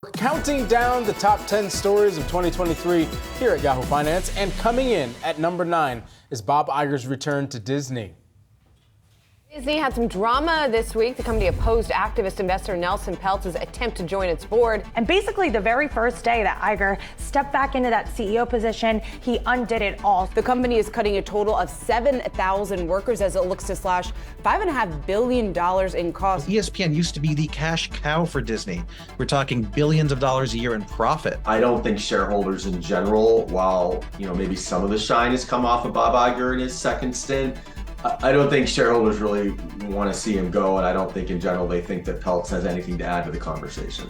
We're counting down the top 10 stories of 2023 here at Yahoo Finance, and coming in at number 9 is Bob Iger's return to Disney. Disney had some drama this week. The company opposed activist investor Nelson Peltz's attempt to join its board. And basically the very first day that Iger stepped back into that CEO position, he undid it all. The company is cutting a total of 7,000 workers as it looks to slash $5.5 billion in costs. ESPN used to be the cash cow for Disney. We're talking billions of dollars a year in profit. I don't think shareholders in general, while maybe some of the shine has come off of Bob Iger in his second stint, I don't think shareholders really want to see him go, and I don't think in general they think that Peltz has anything to add to the conversation.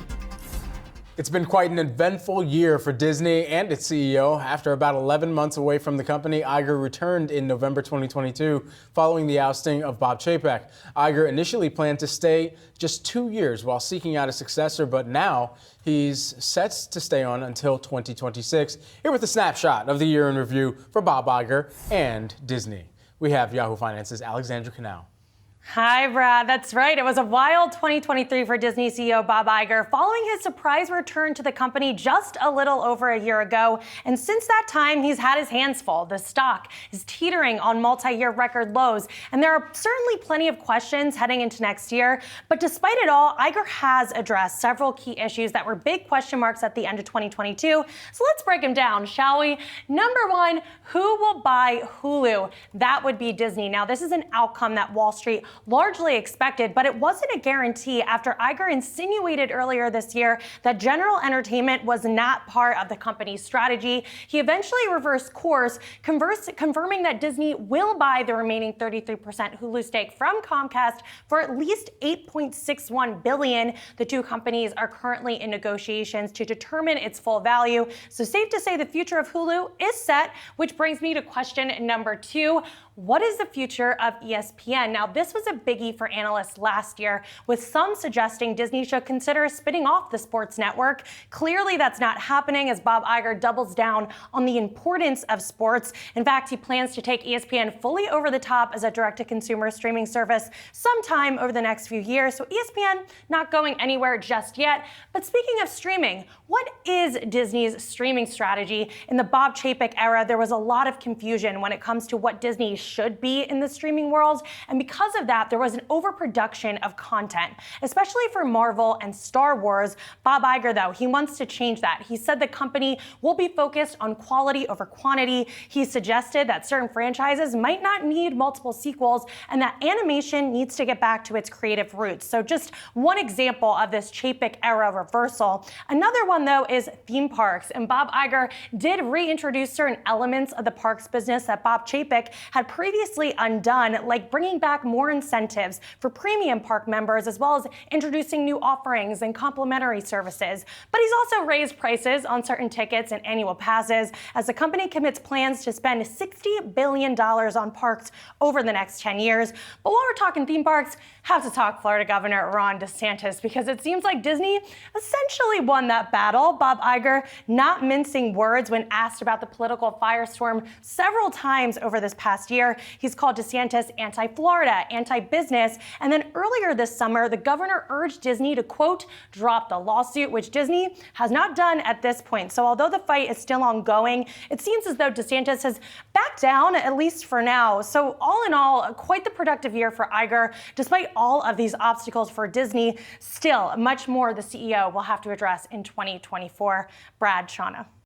It's been quite an eventful year for Disney and its CEO. After about 11 months away from the company, Iger returned in November 2022 following the ousting of Bob Chapek. Iger initially planned to stay just 2 years while seeking out a successor, but now he's set to stay on until 2026. Here with a snapshot of the year in review for Bob Iger and Disney. We have Yahoo Finance's Alexandra Canal. Hi, Brad. That's right. It was a wild 2023 for Disney CEO Bob Iger following his surprise return to the company just a little over a year ago. And since that time, he's had his hands full. The stock is teetering on multi-year record lows. And there are certainly plenty of questions heading into next year. But despite it all, Iger has addressed several key issues that were big question marks at the end of 2022. So let's break them down, shall we? Number one, who will buy Hulu? That would be Disney. Now, this is an outcome that Wall Street largely expected, but it wasn't a guarantee after Iger insinuated earlier this year that general entertainment was not part of the company's strategy. He eventually reversed course, confirming that Disney will buy the remaining 33% Hulu stake from Comcast for at least $8.61 billion. The two companies are currently in negotiations to determine its full value. So safe to say the future of Hulu is set, which brings me to question number 2. What is the future of ESPN? Now, this was a biggie for analysts last year, with some suggesting Disney should consider spinning off the sports network. Clearly, that's not happening as Bob Iger doubles down on the importance of sports. In fact, he plans to take ESPN fully over the top as a direct-to-consumer streaming service sometime over the next few years. So ESPN not going anywhere just yet. But speaking of streaming, what is Disney's streaming strategy? In the Bob Chapek era, there was a lot of confusion when it comes to what Disney should be in the streaming world. And because of that, there was an overproduction of content, especially for Marvel and Star Wars. Bob Iger, though, he wants to change that. He said the company will be focused on quality over quantity. He suggested that certain franchises might not need multiple sequels and that animation needs to get back to its creative roots. So just one example of this Chapek era reversal. Another one, though, is theme parks. And Bob Iger did reintroduce certain elements of the parks business that Bob Chapek had previously undone, like bringing back more incentives for premium park members, as well as introducing new offerings and complimentary services. But he's also raised prices on certain tickets and annual passes as the company commits plans to spend $60 billion on parks over the next 10 years. But while we're talking theme parks, have to talk Florida Governor Ron DeSantis, because it seems like Disney essentially won that battle. Bob Iger not mincing words when asked about the political firestorm several times over this past year. He's called DeSantis anti-Florida, anti-business, and then earlier this summer, the governor urged Disney to, quote, drop the lawsuit, which Disney has not done at this point. So although the fight is still ongoing, it seems as though DeSantis has backed down, at least for now. So all in all, quite the productive year for Iger. Despite all of these obstacles for Disney, still much more the CEO will have to address in 2024. Brad, Shauna.